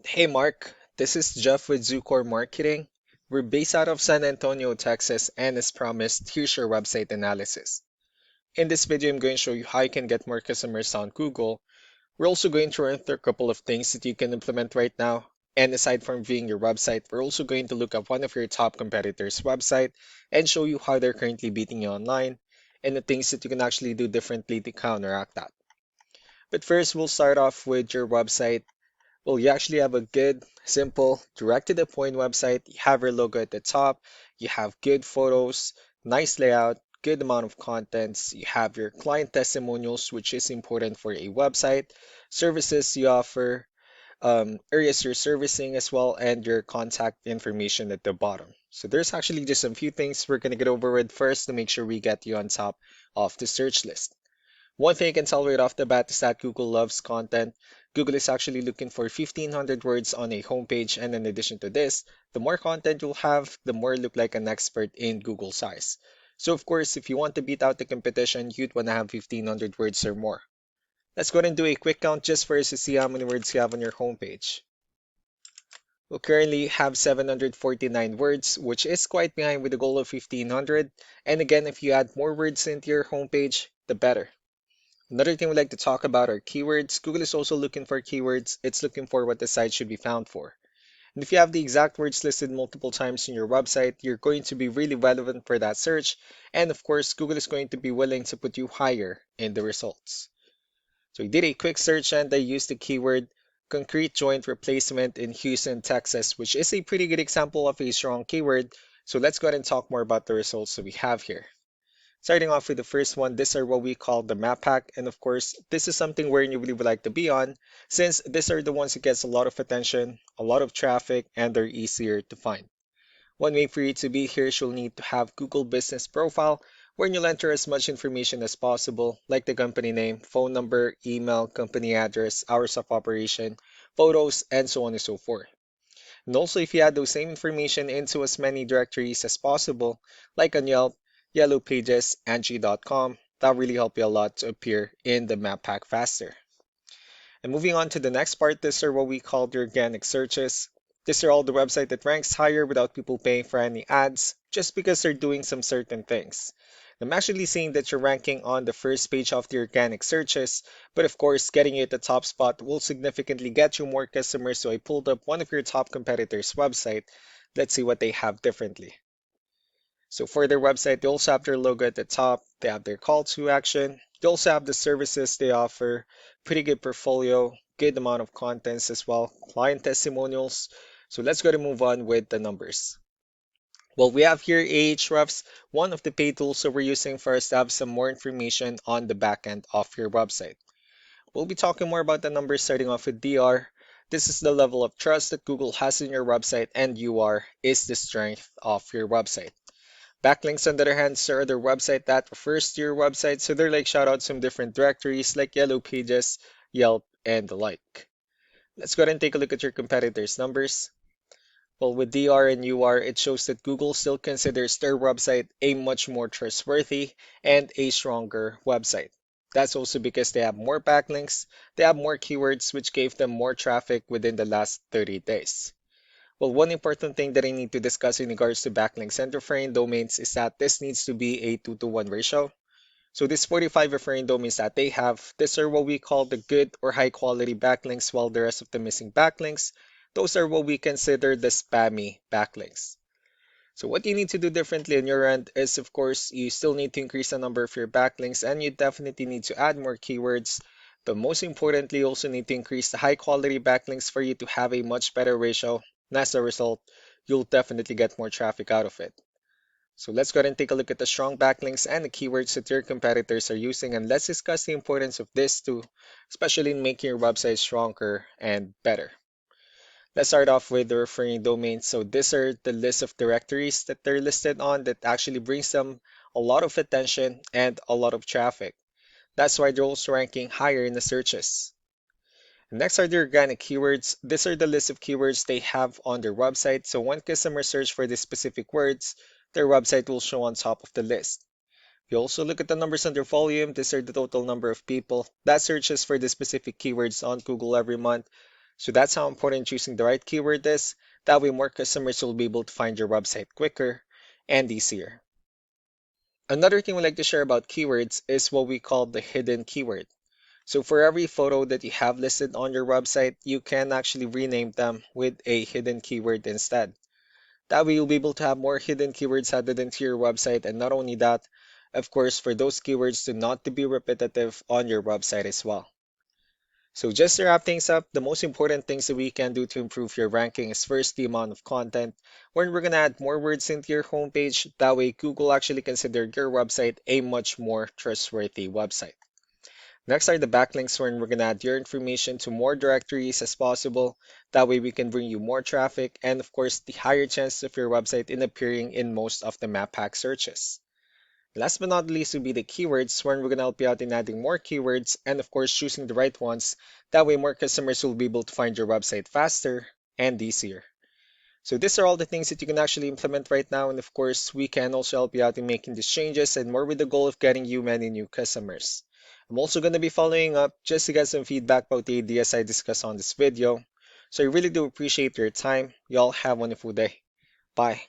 Hey Mark, this is Jeff with Zucor Marketing. We're based out of San Antonio, Texas, and as promised, here's your website analysis. In this video, I'm going to show you how you can get more customers on Google. We're also going to run through a couple of things that you can implement right now. And aside from viewing your website, we're also going to look at one of your top competitors' website and show you how they're currently beating you online and the things that you can actually do differently to counteract that. But first, we'll start off with your website. Well, you actually have a good, simple, direct to the point website. You have your logo at the top. You have good photos, nice layout, good amount of contents. You have your client testimonials, which is important for a website, services you offer, areas you're servicing as well, and your contact information at the bottom. So there's actually just a few things we're going to get over with first to make sure we get you on top of the search list. One thing I can tell right off the bat is that Google loves content. Google is actually looking for 1,500 words on a homepage, and in addition to this, the more content you'll have, the more you look like an expert in Google's eyes. So of course, if you want to beat out the competition, you'd want to have 1,500 words or more. Let's go ahead and do a quick count just for us to see how many words you have on your homepage. We currently have 749 words, which is quite behind with the goal of 1,500. And again, if you add more words into your homepage, the better. Another thing we like to talk about are keywords. Google is also looking for keywords. It's looking for what the site should be found for. And if you have the exact words listed multiple times in your website, you're going to be really relevant for that search. And of course, Google is going to be willing to put you higher in the results. So we did a quick search and I used the keyword concrete joint replacement in Houston, Texas, which is a pretty good example of a strong keyword. So let's go ahead and talk more about the results that we have here. Starting off with the first one, these are what we call the map pack. And of course, this is something where you really would like to be on, since these are the ones that gets a lot of attention, a lot of traffic, and they're easier to find. One way for you to be here is you'll need to have Google Business Profile, where you'll enter as much information as possible, like the company name, phone number, email, company address, hours of operation, photos, and so on and so forth. And also, if you add those same information into as many directories as possible, like on Yelp, Yellow Pages, Angie.com, that'll really help you a lot to appear in the map pack faster. And moving on to the next part, these are what we call the organic searches. These are all the website that ranks higher without people paying for any ads, just because they're doing some certain things. I'm actually seeing that you're ranking on the first page of the organic searches, but of course, getting you at the top spot will significantly get you more customers. So I pulled up one of your top competitors' website. Let's see what they have differently. So for their website, they also have their logo at the top. They have their call to action. They also have the services they offer, pretty good portfolio, good amount of contents as well, client testimonials. So let's go to move on with the numbers. Well, we have here Ahrefs, one of the paid tools that we're using for us to have some more information on the back end of your website. We'll be talking more about the numbers starting off with DR. This is the level of trust that Google has in your website, and UR is the strength of your website. Backlinks, on the other hand, are other website that refers to your website, so they're like shoutouts from different directories like Yellow Pages, Yelp, and the like. Let's go ahead and take a look at your competitors' numbers. Well, with DR and UR, it shows that Google still considers their website a much more trustworthy and a stronger website. That's also because they have more backlinks, they have more keywords, which gave them more traffic within the last 30 days. Well, one important thing that I need to discuss in regards to backlinks and referring domains is that this needs to be a 2-to-1 ratio. So this 45 referring domains that they have, these are what we call the good or high quality backlinks, while the rest of the missing backlinks, those are what we consider the spammy backlinks. So what you need to do differently on your end is, of course, you still need to increase the number of your backlinks and you definitely need to add more keywords. But most importantly, you also need to increase the high quality backlinks for you to have a much better ratio. And as a result, you'll definitely get more traffic out of it. So let's go ahead and take a look at the strong backlinks and the keywords that your competitors are using, and let's discuss the importance of this too, especially in making your website stronger and better. Let's start off with the referring domains. So these are the list of directories that they're listed on that actually brings them a lot of attention and a lot of traffic. That's why they're also ranking higher in the searches. Next are the organic keywords. These are the list of keywords they have on their website. So when customers search for the specific words, their website will show on top of the list. If you also look at the numbers under volume, these are the total number of people that searches for the specific keywords on Google every month. So that's how important choosing the right keyword is. That way more customers will be able to find your website quicker and easier. Another thing we like to share about keywords is what we call the hidden keyword. So for every photo that you have listed on your website, you can actually rename them with a hidden keyword instead. That way you'll be able to have more hidden keywords added into your website, and not only that, of course, for those keywords to not to be repetitive on your website as well. So just to wrap things up, the most important things that we can do to improve your ranking is first the amount of content, where we're gonna add more words into your homepage. That way Google actually consider your website a much more trustworthy website. Next are the backlinks, wherein we're gonna add your information to more directories as possible. That way we can bring you more traffic and of course the higher chance of your website in appearing in most of the map hack searches. Last but not least will be the keywords, wherein we're gonna help you out in adding more keywords and of course choosing the right ones. That way more customers will be able to find your website faster and easier. So these are all the things that you can actually implement right now, and of course, we can also help you out in making these changes and more with the goal of getting you many new customers. I'm also going to be following up just to get some feedback about the ideas I discussed on this video. So I really do appreciate your time. Y'all have a wonderful day. Bye.